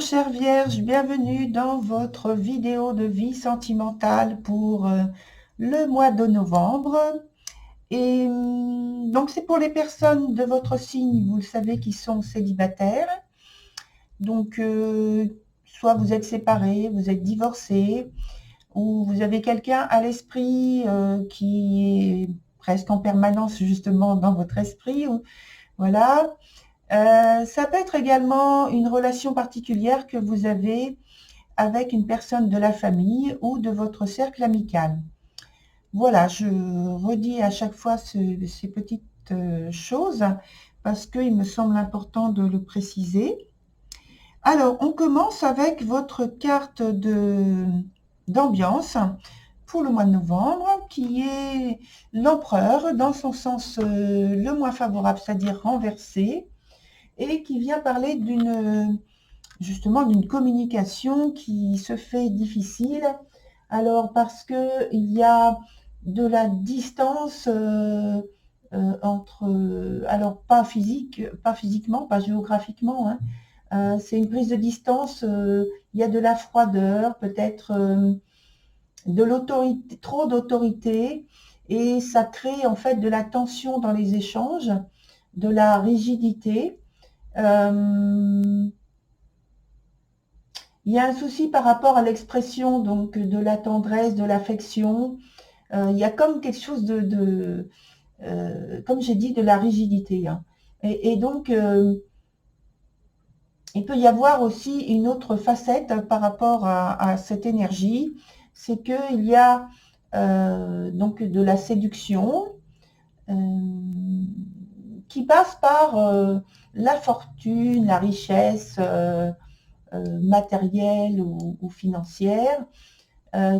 chère Vierge, bienvenue dans votre vidéo de vie sentimentale pour le mois de novembre. Et donc c'est pour les personnes de votre signe, vous le savez, qui sont célibataires. Donc soit vous êtes séparés, vous êtes divorcés, ou vous avez quelqu'un à l'esprit qui est presque en permanence justement dans votre esprit. Voilà. Ça peut être également une relation particulière que vous avez avec une personne de la famille ou de votre cercle amical. Voilà, je redis à chaque fois ces petites choses parce qu'il me semble important de le préciser. Alors, on commence avec votre carte d'ambiance pour le mois de novembre, qui est l'empereur dans son sens le moins favorable, c'est-à-dire renversé, et qui vient parler justement d'une communication qui se fait difficile. Alors parce que il y a de la distance entre, alors pas physiquement, pas géographiquement, hein. C'est une prise de distance. Il y a de la froideur, peut-être de l'autorité, trop d'autorité, et ça crée en fait de la tension dans les échanges, de la rigidité. Il y a un souci par rapport à l'expression donc de la tendresse, de l'affection. Il y a comme quelque chose comme j'ai dit, de la rigidité, hein. Et donc, il peut y avoir aussi une autre facette par rapport à cette énergie, c'est qu'il y a donc de la séduction euh, qui passe par la fortune, la richesse, matérielle ou financière,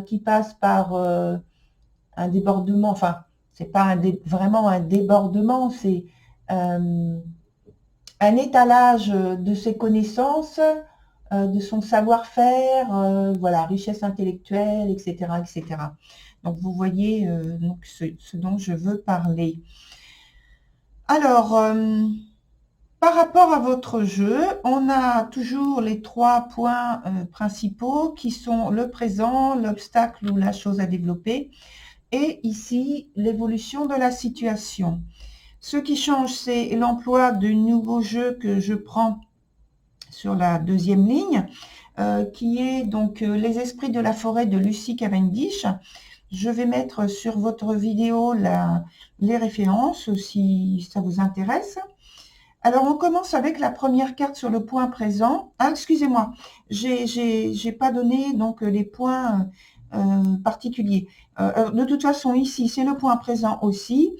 qui passe par un débordement, enfin, c'est pas vraiment un débordement, c'est un étalage de ses connaissances, de son savoir-faire, voilà, richesse intellectuelle, etc., etc. Donc, vous voyez donc ce dont je veux parler. Alors, par rapport à votre jeu, on a toujours les 3 points principaux qui sont le présent, l'obstacle ou la chose à développer, et ici l'évolution de la situation. Ce qui change, c'est l'emploi de nouveaux jeux que je prends sur la deuxième ligne, qui est donc les esprits de la forêt de Lucy Cavendish. Je vais mettre sur votre vidéo les références si ça vous intéresse. Alors, on commence avec la première carte sur le point présent. Ah, excusez-moi, j'ai pas donné donc les points particuliers. De toute façon, ici, c'est le point présent aussi.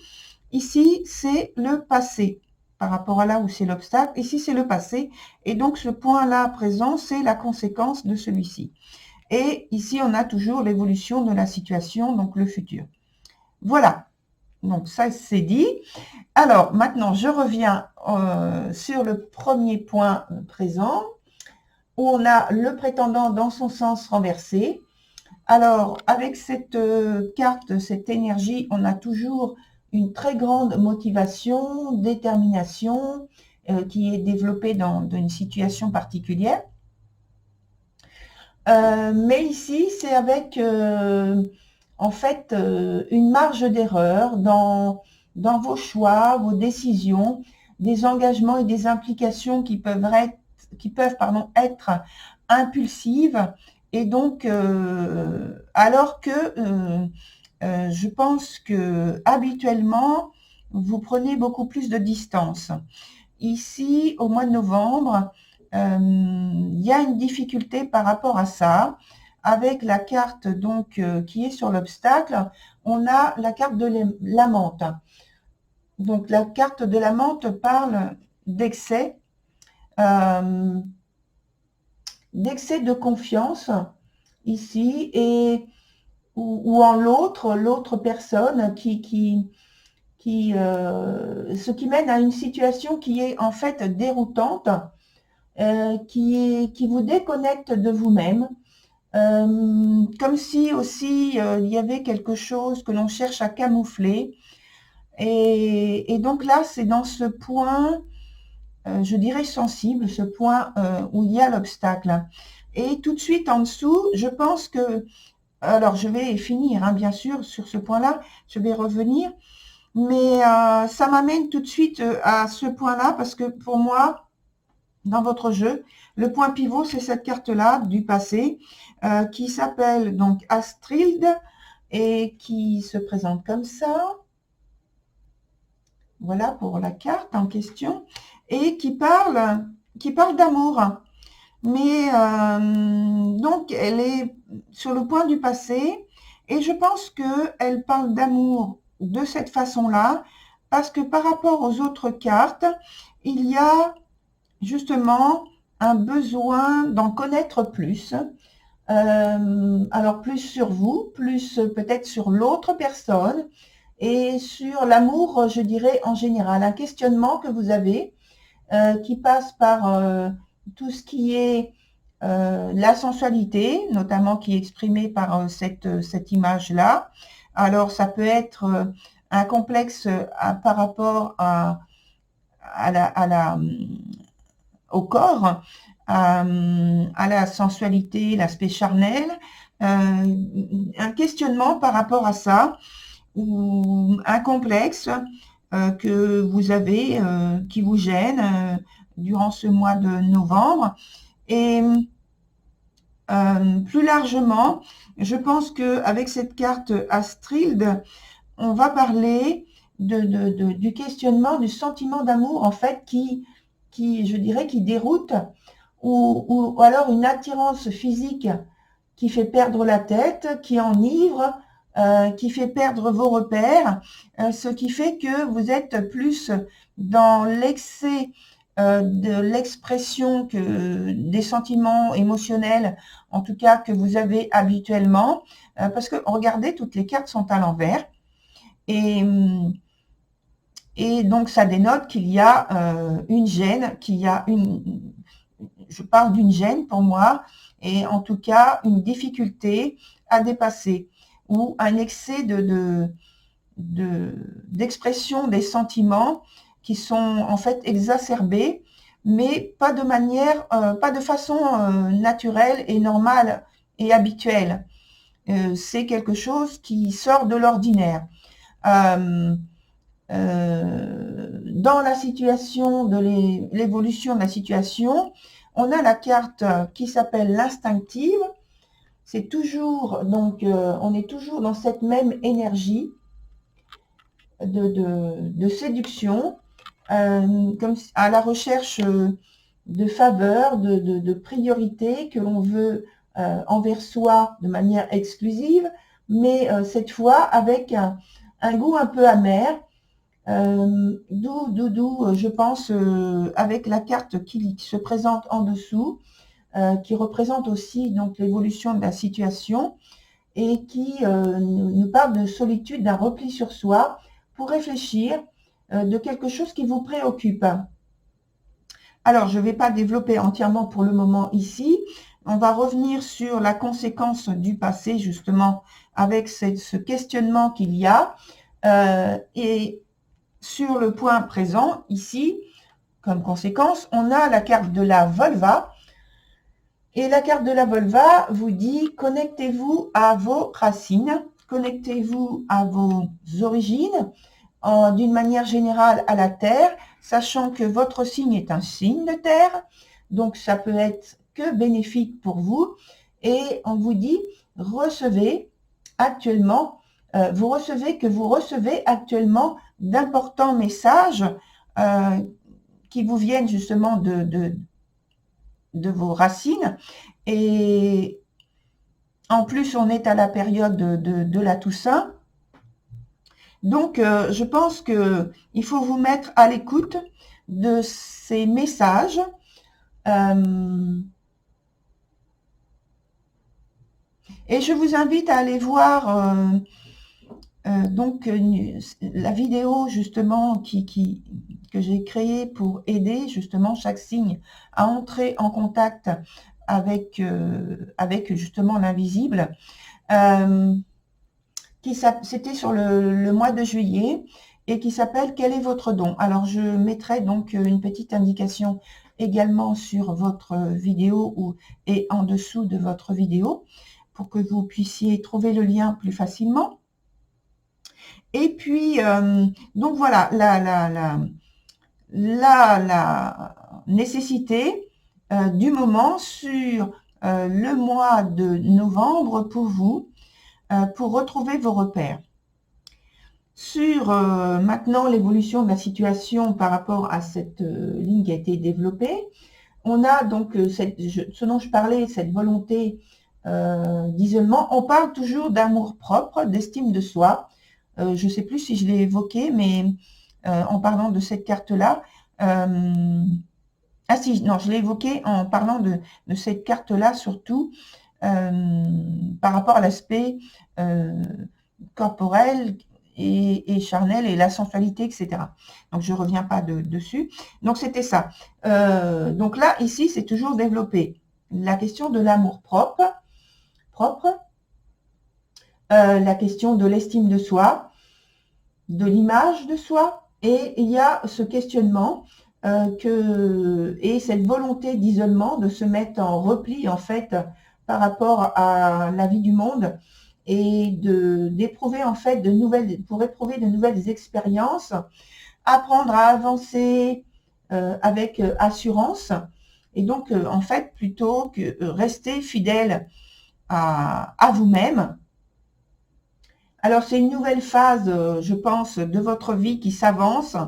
Ici, c'est le passé par rapport à là où c'est l'obstacle. Ici, c'est le passé. Et donc, ce point-là présent, c'est la conséquence de celui-ci. Et ici, on a toujours l'évolution de la situation, donc le futur. Voilà. Donc, ça, c'est dit. Alors, maintenant, je reviens sur le premier point présent, où on a le prétendant dans son sens renversé. Alors, avec cette carte, cette énergie, on a toujours une très grande motivation, détermination, qui est développée dans une situation particulière. Mais ici, c'est avec, en fait, une marge d'erreur dans vos choix, vos décisions, des engagements et des implications qui peuvent être impulsives. Et donc, alors que je pense que habituellement, vous prenez beaucoup plus de distance. Ici, au mois de novembre, il y a une difficulté par rapport à ça. Avec la carte donc qui est sur l'obstacle, on a la carte de la menthe. Donc la carte de la menthe parle d'excès, d'excès de confiance ici, et ou en l'autre personne ce qui mène à une situation qui est en fait déroutante, qui vous déconnecte de vous-même, comme si aussi il y avait quelque chose que l'on cherche à camoufler. Et donc là, c'est dans ce point je dirais sensible, ce point où il y a l'obstacle. Et tout de suite en dessous, je pense que, alors je vais finir, hein, bien sûr, sur ce point-là, je vais revenir, mais ça m'amène tout de suite à ce point-là, parce que pour moi, dans votre jeu, le point pivot, c'est cette carte-là du passé, qui s'appelle donc Astrid, et qui se présente comme ça. Voilà pour la carte en question, et qui parle d'amour. Mais donc, elle est sur le point du passé, et je pense qu'elle parle d'amour de cette façon-là, parce que par rapport aux autres cartes, il y a justement un besoin d'en connaître plus. Alors plus sur vous, plus peut-être sur l'autre personne, et sur l'amour, je dirais en général, un questionnement que vous avez qui passe par tout ce qui est la sensualité, notamment qui est exprimée par cette image-là. Alors, ça peut être un complexe par rapport au corps, à la sensualité, l'aspect charnel, un questionnement par rapport à ça, ou un complexe que vous avez, qui vous gêne durant ce mois de novembre. Et plus largement, je pense qu'avec cette carte Astrid, on va parler du questionnement, du sentiment d'amour, en fait, qui, je dirais, qui déroute, ou alors une attirance physique qui fait perdre la tête, qui enivre, qui fait perdre vos repères, ce qui fait que vous êtes plus dans l'excès de l'expression que des sentiments émotionnels, en tout cas que vous avez habituellement, parce que regardez, toutes les cartes sont à l'envers, et donc ça dénote qu'il y a une gêne, je parle d'une gêne pour moi, et en tout cas une difficulté à dépasser, ou un excès d'expression des sentiments qui sont en fait exacerbés, mais pas de façon naturelle et normale et habituelle. C'est quelque chose qui sort de l'ordinaire. Dans la situation de l'évolution de la situation, on a la carte qui s'appelle l'instinctive. C'est toujours, donc, on est toujours dans cette même énergie de séduction, comme à la recherche de faveur, de priorité que l'on veut envers soi de manière exclusive, mais cette fois avec un goût un peu amer, d'où, je pense, avec la carte qui se présente en dessous, qui représente aussi donc l'évolution de la situation, et qui nous parle de solitude, d'un repli sur soi pour réfléchir de quelque chose qui vous préoccupe. Alors, je ne vais pas développer entièrement pour le moment ici. On va revenir sur la conséquence du passé, justement, avec ce questionnement qu'il y a. Et sur le point présent, ici, comme conséquence, on a la carte de la vulva. Et la carte de la vulva vous dit, connectez-vous à vos racines, connectez-vous à vos origines, d'une manière générale à la Terre, sachant que votre signe est un signe de Terre, donc ça peut être que bénéfique pour vous. Et on vous dit, recevez actuellement, vous recevez actuellement d'importants messages qui vous viennent justement de vos racines. Et en plus, on est à la période de la Toussaint. Donc, je pense qu'il faut vous mettre à l'écoute de ces messages. Et je vous invite à aller voir donc la vidéo justement que j'ai créée pour aider justement chaque signe à entrer en contact avec justement l'invisible. C'était sur le mois de juillet, et qui s'appelle Quel est votre don? Alors, je mettrai donc une petite indication également sur votre vidéo et en dessous de votre vidéo pour que vous puissiez trouver le lien plus facilement. Et puis, donc voilà, la nécessité du moment sur le mois de novembre pour vous, pour retrouver vos repères. Sur maintenant l'évolution de la situation par rapport à cette ligne qui a été développée, on a donc ce dont je parlais, cette volonté d'isolement. On parle toujours d'amour propre, d'estime de soi. Je ne sais plus si je l'ai évoqué, mais en parlant de cette carte-là, ah si, non, je l'ai évoqué en parlant de cette carte-là surtout par rapport à l'aspect corporel et charnel et la sensualité, etc. Donc, je ne reviens pas dessus. Donc, c'était ça. Donc là, ici, c'est toujours développé. La question de l'amour propre, la question de l'estime de soi, de l'image de soi, et il y a ce questionnement et cette volonté d'isolement, de se mettre en repli, en fait, par rapport à la vie du monde, et d'éprouver en fait pour éprouver de nouvelles expériences, apprendre à avancer avec assurance, et donc en fait plutôt que rester fidèle à vous-même. Alors c'est une nouvelle phase, je pense, de votre vie qui s'avance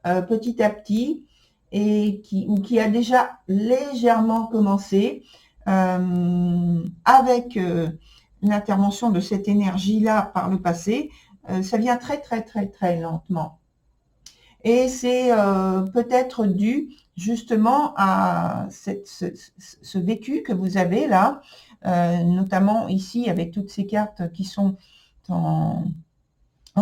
petit à petit et qui a déjà légèrement commencé avec l'intervention de cette énergie-là par le passé, ça vient très, très, très, très lentement. Et c'est peut-être dû justement à ce vécu que vous avez là, notamment ici avec toutes ces cartes qui sont en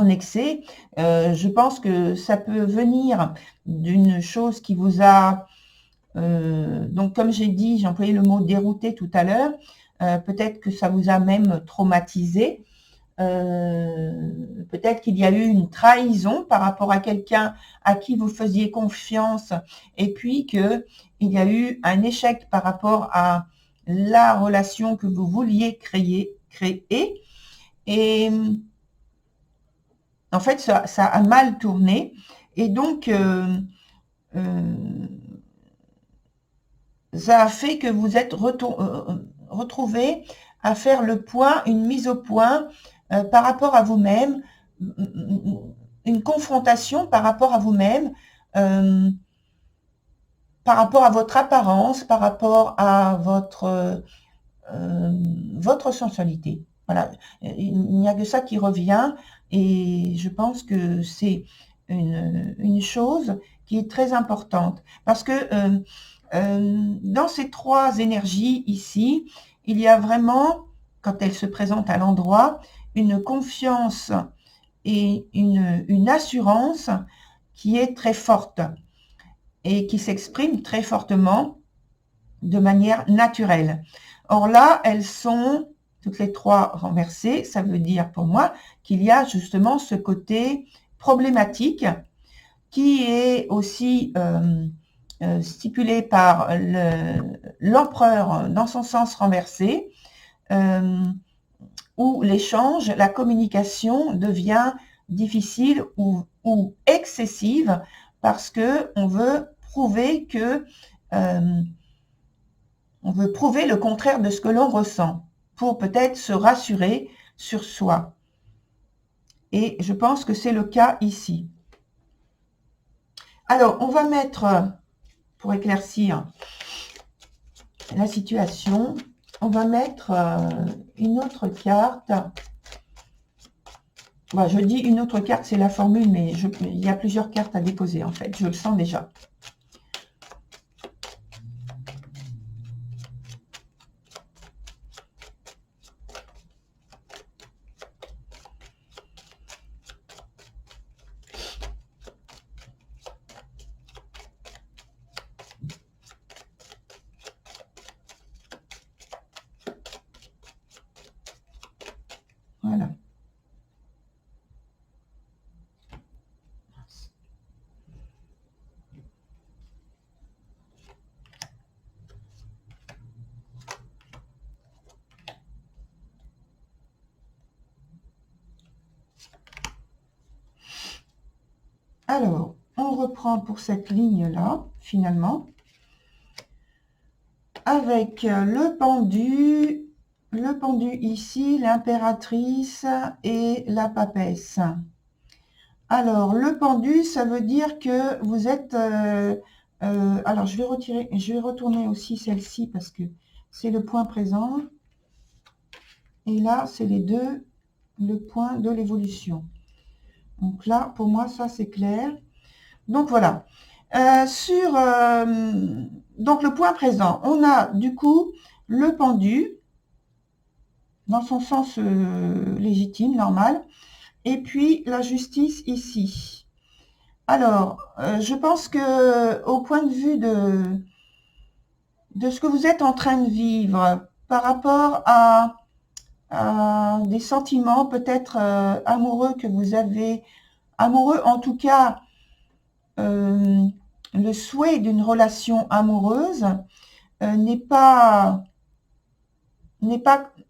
excès. Je pense que ça peut venir d'une chose qui vous a... donc, comme j'ai dit, j'ai employé le mot dérouté tout à l'heure. Peut-être que ça vous a même traumatisé. Peut-être qu'il y a eu une trahison par rapport à quelqu'un à qui vous faisiez confiance et puis qu'il y a eu un échec par rapport à la relation que vous vouliez créer. Et en fait, ça a mal tourné. Et donc, ça a fait que vous êtes retrouvé à faire le point, une mise au point par rapport à vous-même, une confrontation par rapport à vous-même, par rapport à votre apparence, par rapport à votre sensualité. Voilà, il n'y a que ça qui revient et je pense que c'est une chose qui est très importante parce que dans ces trois énergies ici, il y a vraiment, quand elles se présentent à l'endroit, une confiance et une assurance qui est très forte et qui s'exprime très fortement de manière naturelle. Or là, elles sont toutes les trois renversées. Ça veut dire pour moi qu'il y a justement ce côté problématique qui est aussi stipulé par l'empereur dans son sens renversé, où l'échange, la communication devient difficile ou excessive parce que on veut prouver que on veut prouver le contraire de ce que l'on ressent pour peut-être se rassurer sur soi. Et je pense que c'est le cas ici. Alors, on va mettre, pour éclaircir la situation, on va mettre une autre carte. Bon, je dis une autre carte, c'est la formule, mais il y a plusieurs cartes à déposer en fait, je le sens déjà. Voilà. Alors, on reprend pour cette ligne-là, finalement, avec le pendu ici, l'impératrice et la papesse. Alors, le pendu, ça veut dire que vous êtes... alors, je vais retourner aussi celle-ci parce que c'est le point présent. Et là, c'est les deux, le point de l'évolution. Donc là, pour moi, ça, c'est clair. Donc, voilà. Donc, le point présent, on a du coup le pendu dans son sens légitime, normal. Et puis, la justice ici. Alors, je pense que au point de vue de ce que vous êtes en train de vivre par rapport à des sentiments peut-être amoureux que vous avez, amoureux en tout cas, le souhait d'une relation amoureuse n'est pas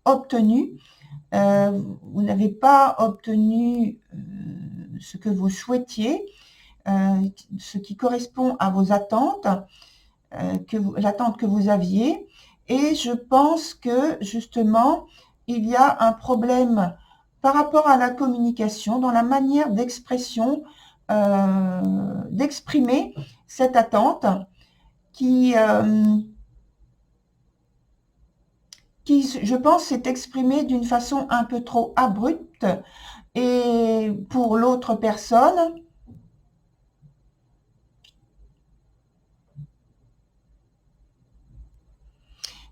obtenu. Vous n'avez pas obtenu ce que vous souhaitiez, ce qui correspond à vos attentes, l'attente que vous aviez. Et je pense que justement, il y a un problème par rapport à la communication, dans la manière d'expression, d'exprimer cette attente qui, je pense, s'est exprimée d'une façon un peu trop abrupte et pour l'autre personne.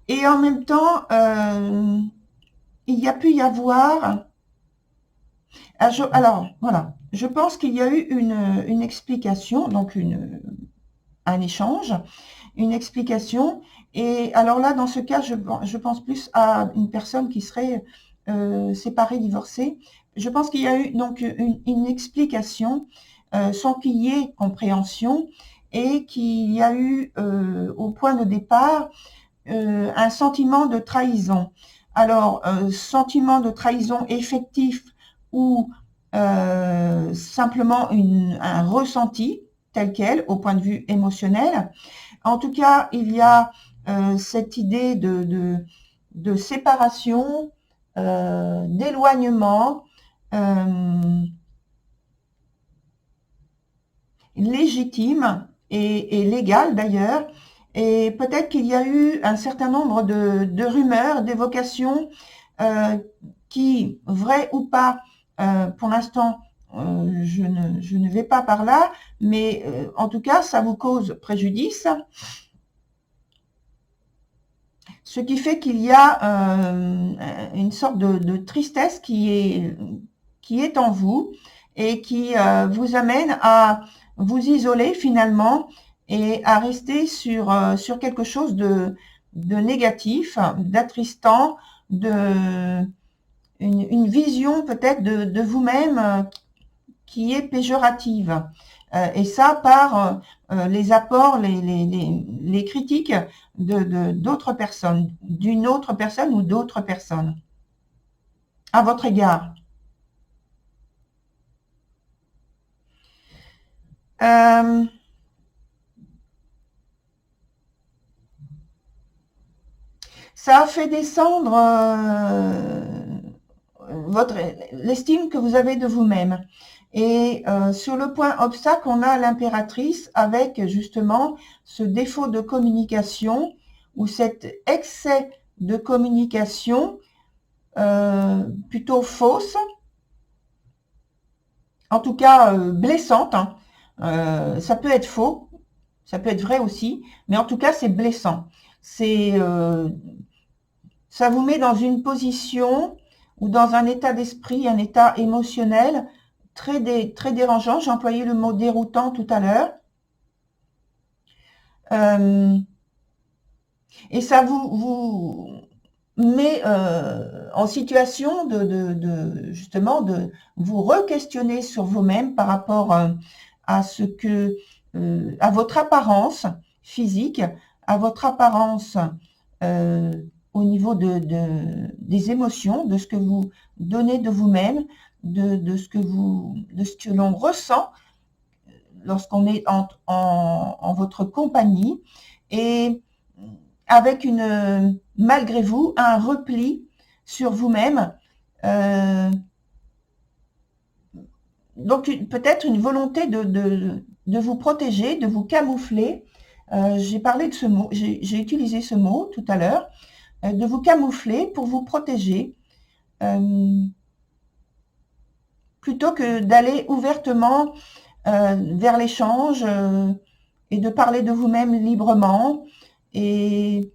Et en même temps, il y a pu y avoir... Alors, voilà, je pense qu'il y a eu une explication, donc un échange, une explication. Et alors là, dans ce cas, je pense plus à une personne qui serait séparée, divorcée. Je pense qu'il y a eu donc une explication sans qu'il y ait compréhension et qu'il y a eu au point de départ un sentiment de trahison. Alors, sentiment de trahison effectif ou simplement un ressenti tel quel au point de vue émotionnel. En tout cas, il y a cette idée de séparation, d'éloignement légitime et légal d'ailleurs. Et peut-être qu'il y a eu un certain nombre de rumeurs, d'évocations qui, vraies ou pas, pour l'instant, je ne vais pas par là, mais en tout cas, ça vous cause préjudice. Ce qui fait qu'il y a une sorte de tristesse qui est en vous et qui vous amène à vous isoler finalement et à rester sur quelque chose de négatif, d'attristant, une vision peut-être de vous-même qui est péjorative. Et ça par les apports, les critiques d'autres personnes, d'une autre personne ou d'autres personnes à votre égard. Ça a fait descendre l'estime que vous avez de vous-même. Et sur le point obstacle, on a l'impératrice avec justement ce défaut de communication ou cet excès de communication plutôt fausse, en tout cas blessante. Hein. Ça peut être faux, ça peut être vrai aussi, mais en tout cas c'est blessant. Ça vous met dans une position ou dans un état d'esprit, un état émotionnel très dérangeant. J'ai employé le mot déroutant tout à l'heure. Et ça vous met en situation justement de vous re-questionner sur vous-même par rapport à ce que à votre apparence physique, à votre apparence au niveau des émotions, de ce que vous donnez de vous-même, de ce que l'on ressent lorsqu'on est en votre compagnie, et avec malgré vous, un repli sur vous-même. Donc peut-être une volonté de vous protéger, de vous camoufler. J'ai parlé de ce mot, j'ai utilisé ce mot tout à l'heure, de vous camoufler pour vous protéger, plutôt que d'aller ouvertement vers l'échange et de parler de vous-même librement, et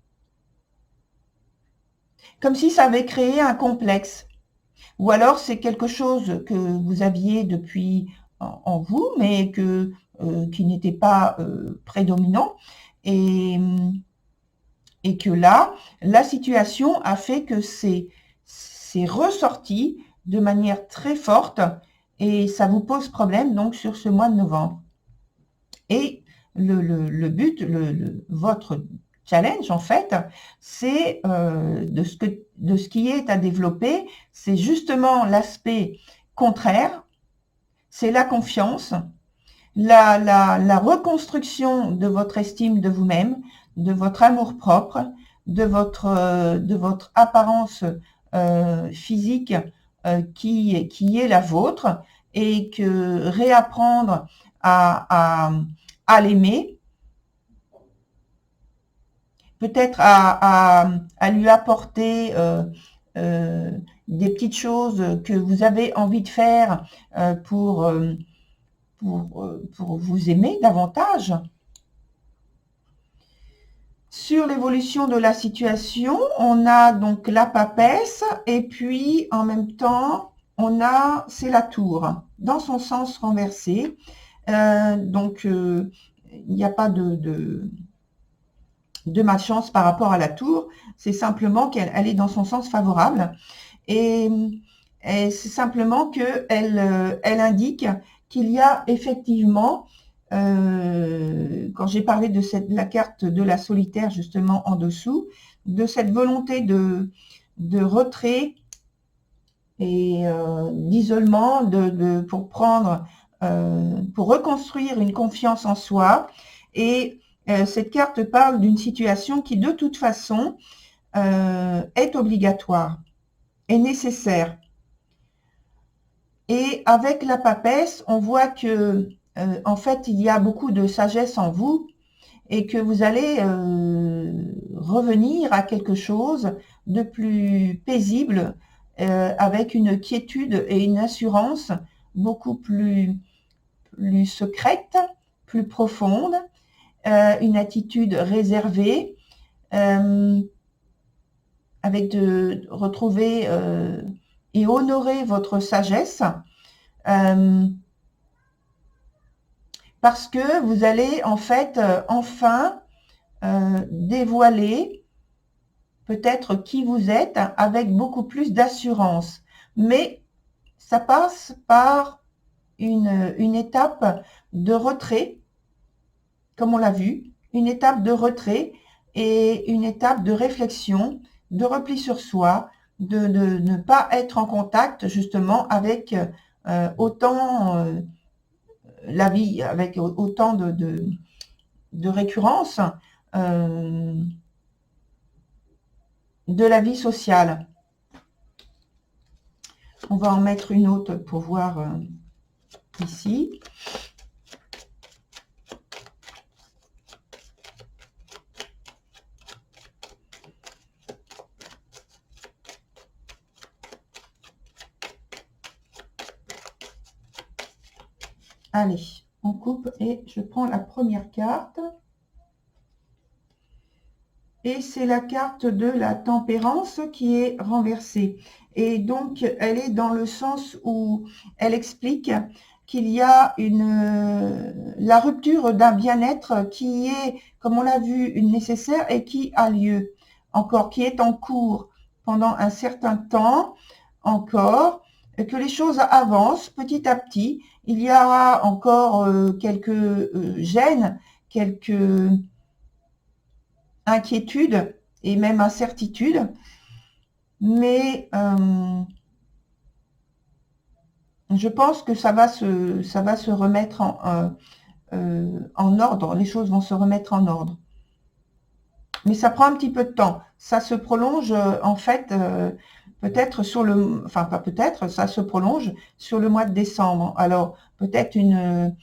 comme si ça avait créé un complexe. Ou alors c'est quelque chose que vous aviez depuis en vous, mais qui n'était pas prédominant, et, et que là, la situation a fait que c'est ressorti de manière très forte, et ça vous pose problème donc sur ce mois de novembre. Et le but, votre challenge en fait, c'est de ce qui est à développer, c'est justement l'aspect contraire, c'est la confiance, la reconstruction de votre estime de vous-même, de votre amour-propre, de votre apparence physique qui est la vôtre, et que réapprendre à l'aimer, peut-être à lui apporter des petites choses que vous avez envie de faire pour vous aimer davantage. Sur l'évolution de la situation, on a donc la papesse, et puis en même temps, c'est la tour, dans son sens renversé. Donc, il n'y a pas de malchance par rapport à la tour, c'est simplement qu'elle est dans son sens favorable, et c'est simplement qu'elle indique qu'il y a effectivement, quand j'ai parlé de la carte de la solitaire justement en dessous, de cette volonté de retrait et d'isolement, pour reconstruire une confiance en soi. Et cette carte parle d'une situation qui de toute façon est obligatoire, est nécessaire. Et avec la papesse, on voit que en fait, il y a beaucoup de sagesse en vous, et que vous allez revenir à quelque chose de plus paisible, avec une quiétude et une assurance beaucoup plus secrète, plus profonde, une attitude réservée, avec de retrouver et honorer votre sagesse, parce que vous allez en fait enfin dévoiler peut-être qui vous êtes avec beaucoup plus d'assurance. Mais ça passe par une étape de retrait, comme on l'a vu, une étape de retrait et une étape de réflexion, de repli sur soi, de ne pas être en contact justement avec autant la vie, avec autant de récurrence de la vie sociale. On va en mettre une autre pour voir ici. Allez, on coupe et je prends la première carte. Et c'est la carte de la tempérance qui est renversée. Et donc, elle est dans le sens où elle explique qu'il y a la rupture d'un bien-être qui est, comme on l'a vu, une nécessaire, et qui a lieu encore, qui est en cours pendant un certain temps encore, que les choses avancent petit à petit. Il y aura encore quelques gênes, quelques inquiétude et même incertitude, mais je pense que ça va se remettre en ordre, les choses vont se remettre en ordre. Mais ça prend un petit peu de temps. Ça se prolonge en fait peut-être sur le, enfin pas peut-être, ça se prolonge sur le mois de décembre. Alors peut-être une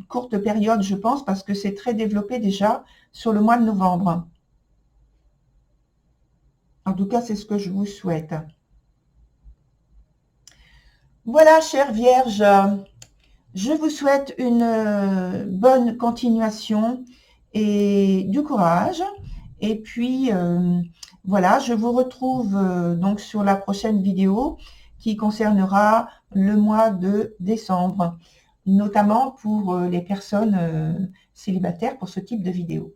courte période, je pense, parce que c'est très développé déjà sur le mois de novembre. En tout cas, c'est ce que je vous souhaite. Voilà, chère Vierge, je vous souhaite une bonne continuation et du courage. Et puis, voilà, je vous retrouve donc sur la prochaine vidéo qui concernera le mois de décembre, notamment pour les personnes célibataires pour ce type de vidéo.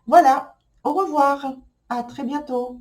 Voilà, au revoir, à très bientôt.